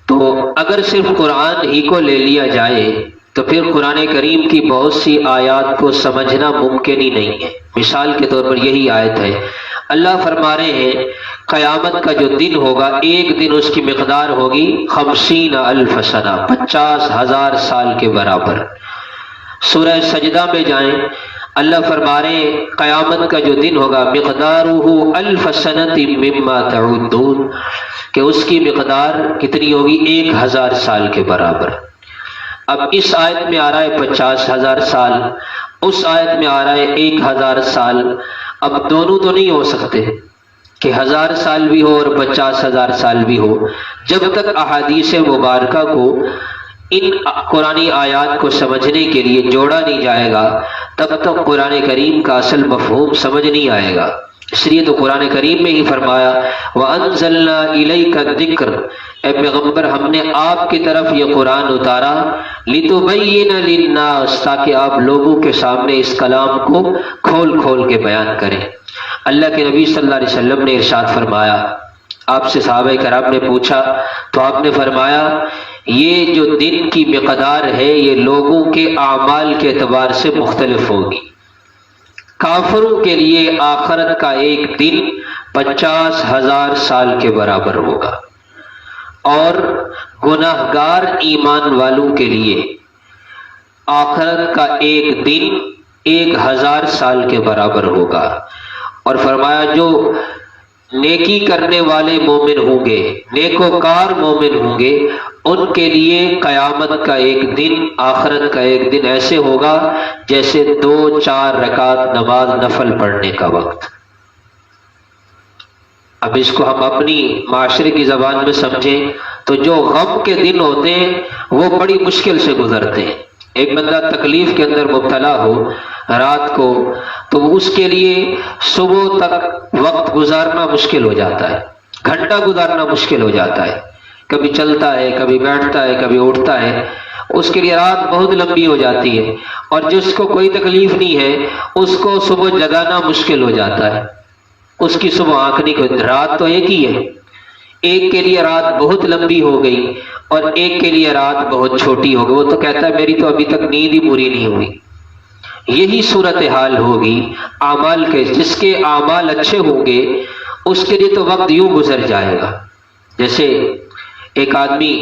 تو اگر صرف قرآن ہی کو لے لیا جائے تو پھر قرآن کریم کی بہت سی آیات کو سمجھنا ممکن ہی نہیں ہے۔ مثال کے طور پر یہی آیت ہے، اللہ فرما رہے ہیں قیامت کا جو دن ہوگا، ایک دن اس کی مقدار ہوگی 50,000 سنہ، 50,000 سال کے برابر۔ سورہ سجدہ میں جائیں، اللہ فرما رہے ہیں قیامت کا جو دن ہوگا مقدارہ 1000 سنۃ مما تعدون، کہ اس کی مقدار کتنی ہوگی؟ 1000 سال کے برابر۔ اب اس آیت میں آ رہا ہے 50,000 سال، اس آیت میں آ رہا ہے 1000 سال۔ اب دونوں تو نہیں ہو سکتے کہ 1000 سال بھی ہو اور 50,000 سال بھی ہو۔ جب تک احادیث مبارکہ کو ان قرآنی آیات کو سمجھنے کے لیے جوڑا نہیں جائے گا، تب تک قرآن کریم کا اصل مفہوم سمجھ نہیں آئے گا۔ اس لیے تو قرآن کریم میں ہی فرمایا وَأَنزَلْنَا إِلَيْكَ الذِّكْرَ، اے پیغمبر ہم نے آپ کی طرف یہ قرآن اتارا لِتُبَيِّنَ لِلنَّاسِ، تاکہ آپ لوگوں کے سامنے اس کلام کو کھول کھول کے بیان کریں۔ اللہ کے نبی صلی اللہ علیہ وسلم نے ارشاد فرمایا، آپ سے صحابہ کرام نے پوچھا تو آپ نے فرمایا یہ جو دن کی مقدار ہے یہ لوگوں کے اعمال کے اعتبار سے مختلف ہوگی۔ کافروں کے لیے آخرت کا ایک دن 50,000 سال کے برابر ہوگا، اور گناہگار ایمان والوں کے لیے آخرت کا ایک دن 1000 سال کے برابر ہوگا۔ اور فرمایا جو نیکی کرنے والے مومن ہوں گے، نیکوکار مومن ہوں گے، ان کے لیے قیامت کا ایک دن، آخرت کا ایک دن ایسے ہوگا جیسے 2-4 رکعت نماز نفل پڑھنے کا وقت۔ اب اس کو ہم اپنی معاشرے کی زبان میں سمجھیں تو جو غم کے دن ہوتے ہیں وہ بڑی مشکل سے گزرتے ہیں۔ ایک بندہ تکلیف کے اندر مبتلا ہو رات کو تو اس کے لیے صبح تک وقت گزارنا مشکل ہو جاتا ہے، گھنٹہ گزارنا مشکل ہو جاتا ہے، کبھی چلتا ہے، کبھی بیٹھتا ہے، کبھی اٹھتا ہے، اس کے لیے رات بہت لمبی ہو جاتی ہے۔ اور جس کو کوئی تکلیف نہیں ہے اس کو صبح جگانا مشکل ہو جاتا ہے، اس کی صبح آنکھ نہیں کھلتی۔ رات تو ایک ہی ہے، ایک کے لیے رات بہت لمبی ہو گئی اور ایک کے لیے رات بہت چھوٹی ہو گئی، وہ تو کہتا ہے میری تو ابھی تک نیند ہی پوری نہیں ہوئی۔ یہی صورتحال ہوگی اعمال کے، جس کے اعمال اچھے ہوں گے اس کے لیے تو وقت یوں گزر جائے گا جیسے ایک آدمی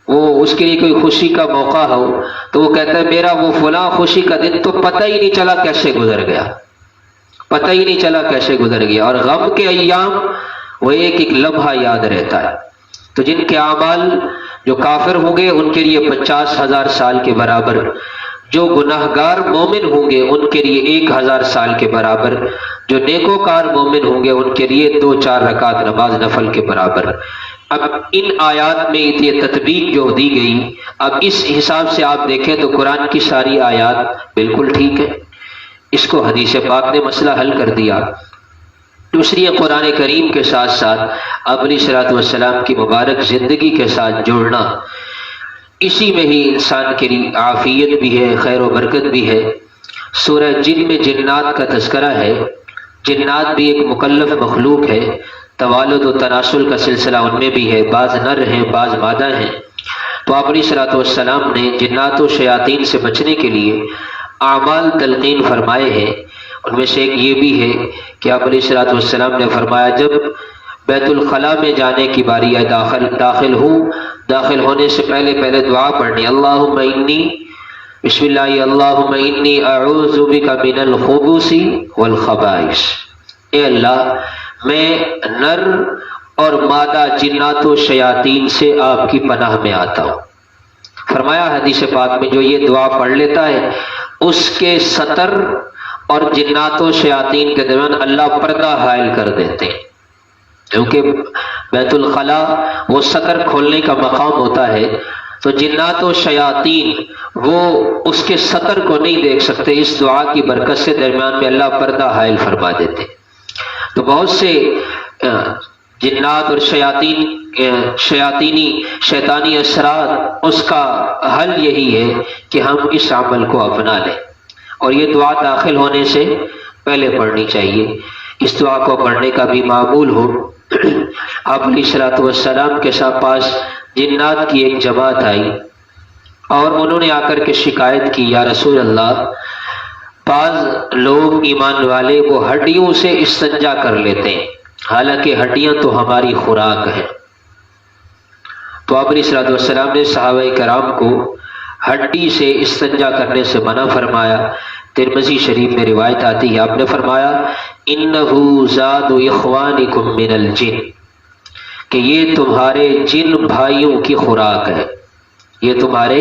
اس کے لیے کوئی خوشی کا موقع ہو تو وہ کہتا ہے میرا وہ فلاں خوشی کا دن تو پتہ ہی نہیں چلا کیسے گزر گیا، پتہ ہی نہیں چلا کیسے گزر گیا۔ اور غم کے ایام وہ ایک ایک لمحہ یاد رہتا ہے۔ تو جن کے اعمال جو کافر ہوں گے ان کے لیے 50,000 سال کے برابر، جو گناہگار مومن ہوں گے ان کے لیے 1000 سال کے برابر، جو نیکوکار مومن ہوں گے ان کے لیے 2-4 رکعت نماز نفل کے برابر۔ اب ان آیات میں یہ تطبیق جو دی گئی، اب اس حساب سے آپ دیکھیں تو قرآن کی ساری آیات بالکل ٹھیک ہے، اس کو حدیث پاک نے مسئلہ حل کر دیا۔ دوسری قرآن کریم کے ساتھ ساتھ آپ علیہ الصلوۃ والسلام کی مبارک زندگی کے ساتھ جوڑنا، اسی میں ہی انسان کے لیے عافیت بھی ہے، خیر و برکت بھی ہے۔ سورہ جن میں جنات کا تذکرہ ہے۔ جنات بھی ایک مکلف مخلوق ہے، توالد و تناسل کا سلسلہ ان میں بھی ہے، بعض نر ہیں بعض مادہ ہیں۔ تو آپ علیہ الصلوۃ والسلام نے جنات و شیاطین سے بچنے کے لیے اعمال تلقین فرمائے ہیں۔ ان میں سے ایک یہ بھی ہے کہ آپ علیہ الصلوۃ والسلام نے فرمایا جب بیت الخلاء میں جانے کی باری ہے، داخل ہونے سے پہلے دعا پڑھنی، اللہم انی، بسم اللہ، اللہم انی اعوذ بک من الخبث والخبائث، اے اللہ میں نر اور مادہ جنات و شیاطین سے آپ کی پناہ میں آتا ہوں۔ فرمایا حدیث پاک میں جو یہ دعا پڑھ لیتا ہے اس کے ستر اور جنات و شیاطین کے درمیان اللہ پردہ حائل کر دیتے ہیں، کیونکہ بیت الخلا وہ ستر کھولنے کا مقام ہوتا ہے، تو جنات و شیاطین وہ اس کے ستر کو نہیں دیکھ سکتے، اس دعا کی برکت سے درمیان میں اللہ پردہ حائل فرما دیتے۔ تو بہت سے جنات اور شیطانی اثرات، اس کا حل یہی ہے کہ ہم اس عمل کو اپنا لیں، اور یہ دعا داخل ہونے سے پہلے پڑھنی چاہیے۔ اس دعا کو پڑھنے کا بھی معمول ہو۔ آپ علیہ الصلوۃ والسلام کے پاس جنات کی ایک جماعت آئی اور انہوں نے آ کر کے شکایت کی، یا رسول اللہ، بعض لوگ ایمان والے وہ ہڈیوں سے استنجا کر لیتے ہیں، حالانکہ ہڈیاں تو ہماری خوراک ہیں۔ تو آپ علیہ الصلوۃ والسلام نے صحابہ کرام کو ہڈی سے استنجا کرنے سے منع فرمایا۔ ترمذی شریف میں روایت آتی ہے، آپ نے فرمایا انہ زاد اخوانکم من الجن، کہ یہ تمہارے جن بھائیوں کی خوراک ہے، یہ تمہارے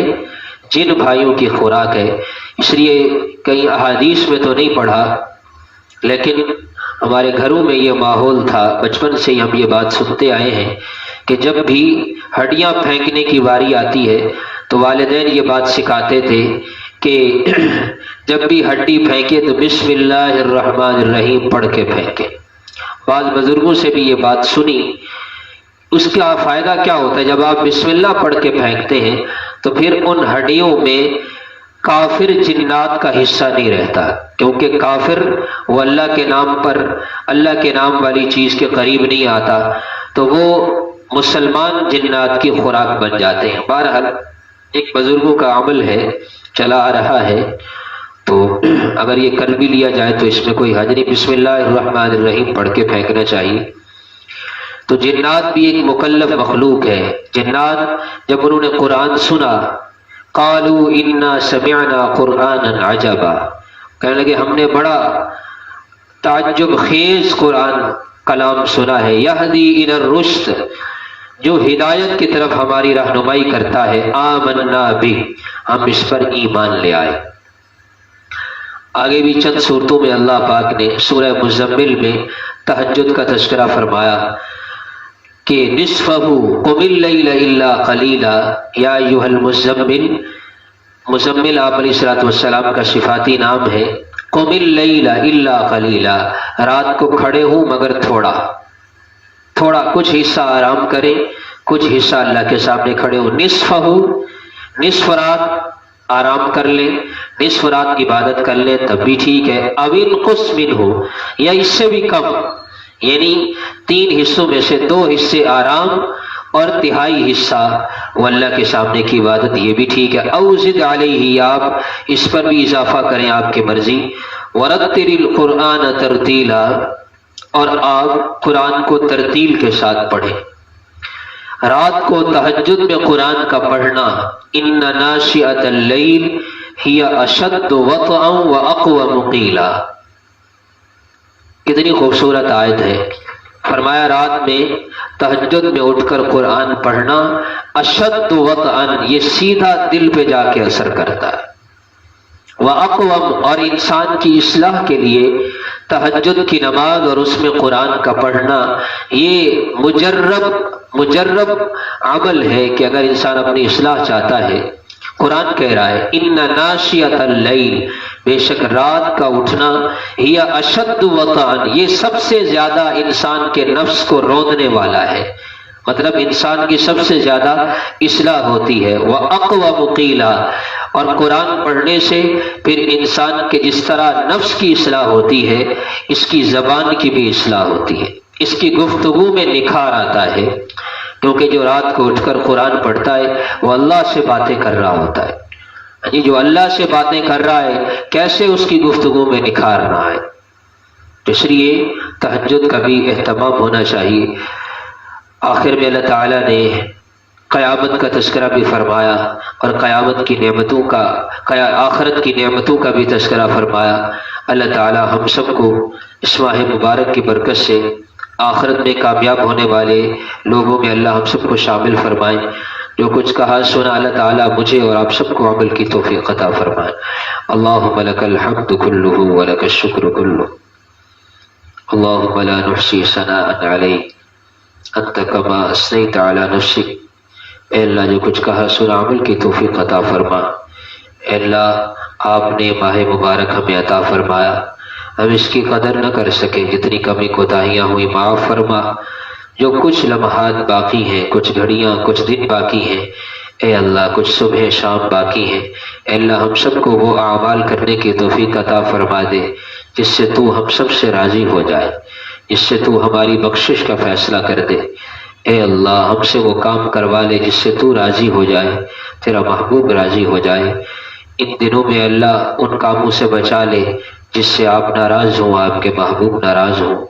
جن بھائیوں کی خوراک ہے۔ اس لیے کئی احادیث میں تو نہیں پڑھا، لیکن ہمارے گھروں میں یہ ماحول تھا، بچپن سے ہی ہم یہ بات سنتے آئے ہیں کہ جب بھی ہڈیاں پھینکنے کی باری آتی ہے تو والدین یہ بات سکھاتے تھے کہ جب بھی ہڈی پھینکے تو بسم اللہ الرحمن الرحیم پڑھ کے پھینکے۔ بعض بزرگوں سے بھی یہ بات سنی۔ اس کا فائدہ کیا ہوتا ہے؟ جب آپ بسم اللہ پڑھ کے پھینکتے ہیں تو پھر ان ہڈیوں میں کافر جنات کا حصہ نہیں رہتا، کیونکہ کافر وہ اللہ کے نام پر، اللہ کے نام والی چیز کے قریب نہیں آتا، تو وہ مسلمان جنات کی خوراک بن جاتے ہیں۔ بہرحال ایک بزرگوں کا عمل ہے، چلا آ رہا ہے، تو اگر یہ کر بھی لیا جائے تو اس میں کوئی حرج نہیں، بسم اللہ الرحمن الرحیم پڑھ کے پھینکنا چاہیے۔ تو جنات بھی ایک مکلف مخلوق ہے۔ جنات جب انہوں نے قرآن سنا، قالوا انا سمعنا قرآنا عجبا، کہنے لگے ہم نے بڑا تعجب خیز قرآن کلام سنا ہے، یہدی الی الرشد، جو ہدایت کی طرف ہماری رہنمائی کرتا ہے، آمنا بھی، ہم اس پر ایمان لے آئے۔ آگے بھی چند صورتوں میں اللہ پاک نے سورہ مزمل میں تہجد کا تذکرہ فرمایا کہ نصفہ قم اللیل الا قلیلا یا ایھا المزمل، مزمل آپ علیہ الصلوۃ والسلام کا صفاتی نام ہے۔ قم اللیل الا قلیلا، رات کو کھڑے ہوں مگر تھوڑا تھوڑا، کچھ حصہ آرام کریں، کچھ حصہ اللہ کے سامنے کھڑے ہوں۔ نصفہ، نصف رات آرام کر لیں، نصف رات عبادت کر لیں تب بھی ٹھیک ہے۔ او انقص منہ، یا اس سے بھی کم، یعنی 3 حصوں میں سے 2 حصے آرام اور تہائی حصہ وہ اللہ کے سامنے کی عبادت، یہ بھی ٹھیک ہے۔ او زد علیہ، آپ اس پر بھی اضافہ کریں، آپ کی مرضی۔ ورتل القرآن ترتیلا، اور آپ قرآن کو ترتیل کے ساتھ پڑھیں۔ رات کو تہجد میں قرآن کا پڑھنا، ان ناشئۃ اللیل ہی اشد وطئا واقوم قیلا، کتنی خوبصورت آیت ہے۔ فرمایا رات میں تہجد میں اٹھ کر قرآن پڑھنا اشد وطئا، یہ سیدھا دل پہ جا کے اثر کرتا ہے۔ وَأَقْوَمْ، اور انسان کی اصلاح کے لیے تہجد کی نماز اور اس میں قرآن کا پڑھنا یہ مجرب عمل ہے کہ اگر انسان اپنی اصلاح چاہتا ہے، قرآن کہہ رہا ہے ان ناشئۃ اللیل، بے شک رات کا اٹھنا، ہی اشد وطئا، یہ سب سے زیادہ انسان کے نفس کو روندنے والا ہے، مطلب انسان کی سب سے زیادہ اصلاح ہوتی ہے۔ وَأَقْوَمُ قِيلًا، اور قرآن پڑھنے سے پھر انسان کے جس طرح نفس کی اصلاح ہوتی ہے، اس کی زبان کی بھی اصلاح ہوتی ہے، اس کی گفتگو میں نکھار آتا ہے، کیونکہ جو رات کو اٹھ کر قرآن پڑھتا ہے وہ اللہ سے باتیں کر رہا ہوتا ہے۔ جو اللہ سے باتیں کر رہا ہے، کیسے اس کی گفتگو میں نکھار نہ آئے؟ اس لیے تہجد کا بھی اہتمام ہونا چاہیے۔ آخر میں اللہ تعالیٰ نے قیامت کا تذکرہ بھی فرمایا اور قیامت کی نعمتوں کا، آخرت کی نعمتوں کا بھی تذکرہ فرمایا۔ اللہ تعالیٰ ہم سب کو اس ماہ مبارک کی برکت سے آخرت میں کامیاب ہونے والے لوگوں میں اللہ ہم سب کو شامل فرمائے۔ جو کچھ کہا سنا اللہ تعالیٰ مجھے اور آپ سب کو عمل کی توفیق عطا فرمائے۔ اللہم لک الحمد کلہ ولک الشکر کلہ، اللہم لا نحصی ثناء علیک انت کما اثنیت علی نفسک۔ اے اللہ جو کچھ کہا سنا عمل کی توفیق عطا فرما۔ اے اللہ آپ نے ماہ مبارک ہمیں عطا فرمایا، ہم اس کی قدر نہ کر سکے، جتنی کمی کوتاہیاں ہوئی معاف فرما۔ جو کچھ لمحات باقی ہیں، کچھ گھڑیاں، کچھ دن باقی ہیں، اے اللہ کچھ صبح شام باقی ہیں، اے اللہ ہم سب کو وہ اعمال کرنے کی توفیق عطا فرما دے جس سے تو ہم سب سے راضی ہو جائے، جس سے تو ہماری بخشش کا فیصلہ کر دے۔ اے اللہ ہم سے وہ کام کروا لے جس سے تو راضی ہو جائے، تیرا محبوب راضی ہو جائے۔ ان دنوں میں اللہ ان کاموں سے بچا لے جس سے آپ ناراض ہوں، آپ کے محبوب ناراض ہوں۔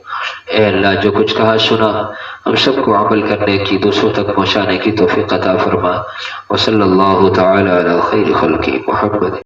اے اللہ جو کچھ کہا سنا ہم سب کو عمل کرنے کی، دوسروں تک پہنچانے کی توفیق عطا فرما۔ وصلی اللہ تعالی علی خیر خلقہ محمد۔